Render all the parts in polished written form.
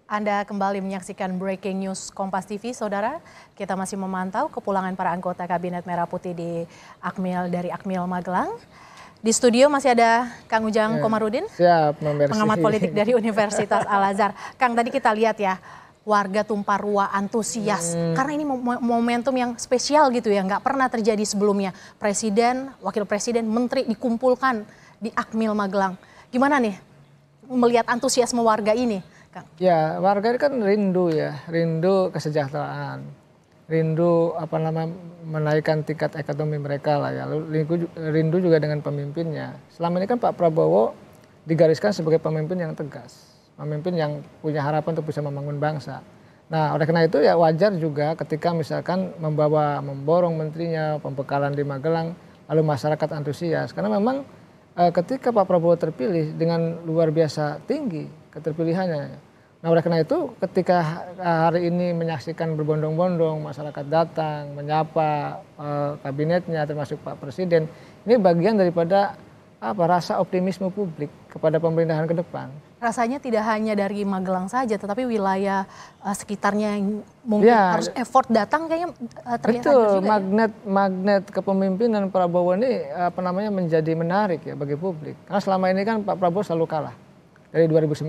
Anda kembali menyaksikan Breaking News Kompas TV, Saudara. Kita masih memantau kepulangan para anggota Kabinet Merah Putih dari Akmil Magelang. Di studio masih ada Kang Ujang Komarudin, pengamat politik dari Universitas Al-Azhar. Kang, tadi kita lihat ya, warga tumpah ruah antusias. Karena ini momentum yang spesial gitu ya, nggak pernah terjadi sebelumnya. Presiden, wakil presiden, menteri dikumpulkan di Akmil Magelang. Gimana nih melihat antusiasme warga ini, Kang? Ya, warga ini kan rindu kesejahteraan, rindu menaikkan tingkat ekonomi mereka lah ya. Lalu rindu juga dengan pemimpinnya. Selama ini kan Pak Prabowo digariskan sebagai pemimpin yang tegas, pemimpin yang punya harapan untuk bisa membangun bangsa. Nah, oleh karena itu ya wajar juga ketika misalkan memborong menterinya, pembekalan di Magelang, lalu masyarakat antusias. Karena memang ketika Pak Prabowo terpilih dengan luar biasa tinggi keterpilihannya. Nah, oleh karena itu ketika hari ini menyaksikan berbondong-bondong masyarakat datang menyapa kabinetnya termasuk Pak Presiden, ini bagian daripada rasa optimisme publik kepada pemerintahan ke depan. Rasanya tidak hanya dari Magelang saja, tetapi wilayah sekitarnya yang mungkin harus effort datang kayaknya terlihat betul, juga. Magnet kepemimpinan Prabowo ini menjadi menarik ya bagi publik. Karena selama ini kan Pak Prabowo selalu kalah. Dari 2009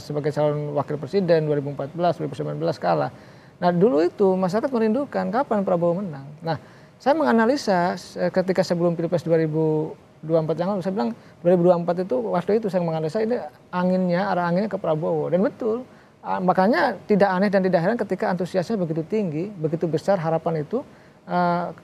sebagai calon wakil presiden, 2014, 2019 kalah. Nah, dulu itu masyarakat merindukan kapan Prabowo menang. Nah, saya menganalisa ketika sebelum Pilpres 2024 yang lalu, saya bilang 2024 itu waktu itu saya menganalisa ini arah anginnya ke Prabowo. Dan betul, makanya tidak aneh dan tidak heran ketika antusiasnya begitu tinggi, begitu besar harapan itu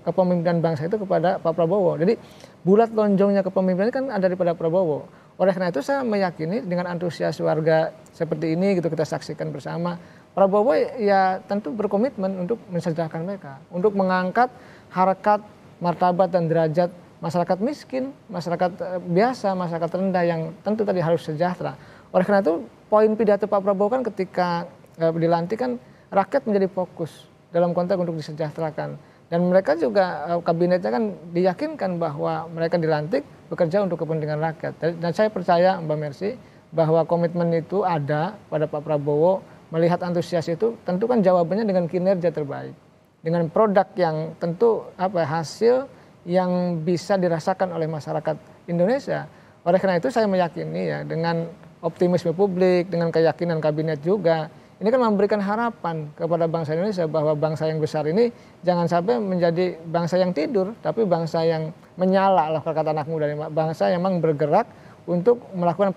kepemimpinan bangsa itu kepada Pak Prabowo. Jadi bulat lonjongnya kepemimpinan kan ada daripada Prabowo. Oleh karena itu saya meyakini dengan antusias warga seperti ini gitu kita saksikan bersama, Prabowo ya tentu berkomitmen untuk mensejahterakan mereka, untuk mengangkat harkat, martabat dan derajat masyarakat miskin, masyarakat biasa, masyarakat rendah yang tentu tadi harus sejahtera. Oleh karena itu poin pidato Pak Prabowo kan ketika dilantik kan rakyat menjadi fokus dalam konteks untuk disejahterakan. Dan mereka juga kabinetnya kan diyakinkan bahwa mereka dilantik bekerja untuk kepentingan rakyat. Dan saya percaya Mbak Mercy bahwa komitmen itu ada pada Pak Prabowo, melihat antusias itu tentu kan jawabannya dengan kinerja terbaik. Dengan produk yang tentu hasil yang bisa dirasakan oleh masyarakat Indonesia. Oleh karena itu saya meyakini ya dengan optimisme publik, dengan keyakinan kabinet juga, ini kan memberikan harapan kepada bangsa Indonesia bahwa bangsa yang besar ini jangan sampai menjadi bangsa yang tidur, tapi bangsa yang menyala lah kalau kata anak muda ini, bangsa yang memang bergerak untuk melakukan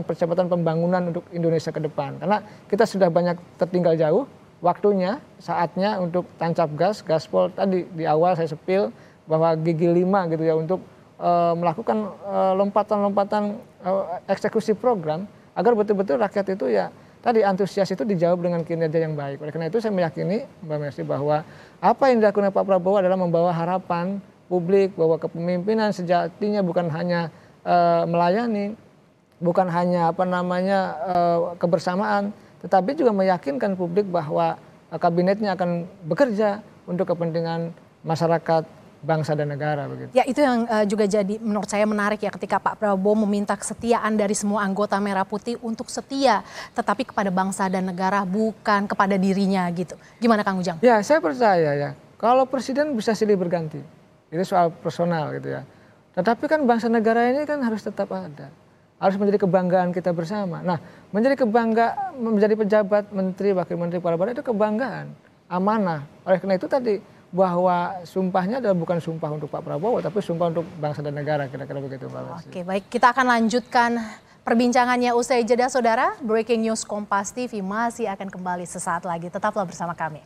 percepatan pembangunan untuk Indonesia ke depan. Karena kita sudah banyak tertinggal jauh, waktunya, saatnya untuk tancap gas, gaspol tadi di awal saya sepil bahwa gigi 5 gitu ya untuk melakukan lompatan-lompatan eksekusi program agar betul-betul rakyat itu ya tadi antusias itu dijawab dengan kinerja yang baik. Oleh karena itu saya meyakini Mbak Mercy bahwa apa yang dilakukan Pak Prabowo adalah membawa harapan publik bahwa kepemimpinan sejatinya bukan hanya melayani, bukan hanya kebersamaan, tetapi juga meyakinkan publik bahwa kabinetnya akan bekerja untuk kepentingan masyarakat, bangsa dan negara begitu. Ya, itu yang juga jadi menurut saya menarik ya ketika Pak Prabowo meminta kesetiaan dari semua anggota Merah Putih untuk setia tetapi kepada bangsa dan negara bukan kepada dirinya gitu. Gimana Kang Ujang? Ya, saya percaya ya kalau presiden bisa silih berganti. Itu soal personal gitu ya. Tetapi kan bangsa negara ini kan harus tetap ada. Harus menjadi kebanggaan kita bersama. Nah, menjadi pejabat, menteri, wakil menteri, kepala badan itu kebanggaan, amanah. Oleh karena itu tadi bahwa sumpahnya adalah bukan sumpah untuk Pak Prabowo, tapi sumpah untuk bangsa dan negara, kira-kira begitu Mbak Mercy. Oke, baik. Kita akan lanjutkan perbincangannya usai jeda, Saudara. Breaking News Kompas TV masih akan kembali sesaat lagi. Tetaplah bersama kami.